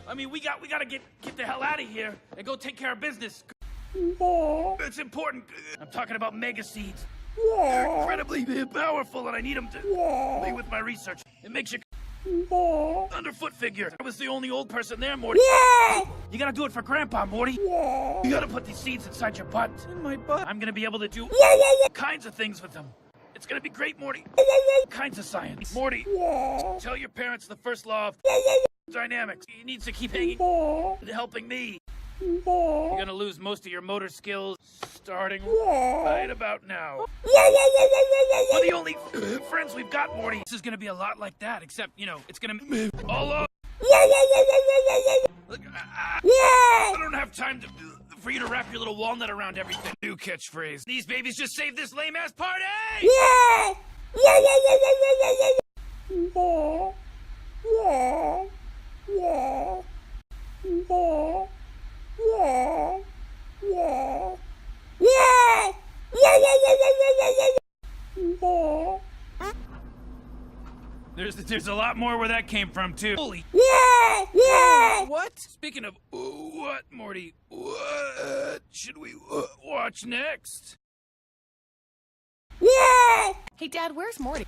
I mean, we gotta get the hell out of here and go take care of business. It's important. I'm talking about mega seeds. They're incredibly powerful, and I need them to help me with my research. It makes you underfoot figure. I was the only old person there, Morty. You gotta do it for Grandpa, Morty. You gotta put these seeds inside your butt. In my butt? I'm gonna be able to do all kinds of things with them. It's gonna be great, Morty. All kinds of science. Morty, tell your parents the first law of dynamics. He needs to keep hanging and helping me. You're gonna lose most of your motor skills starting right about now. We're the only friends we've got, Morty. This is gonna be a lot like that, except, you know, it's gonna all over. Look, I don't have time for you to wrap your little walnut around everything. New catchphrase. These babies just saved this lame-ass party! There's a lot more where that came from, too. Holy... What? Speaking of what, Morty? What should we watch next? Hey, Dad, where's Morty?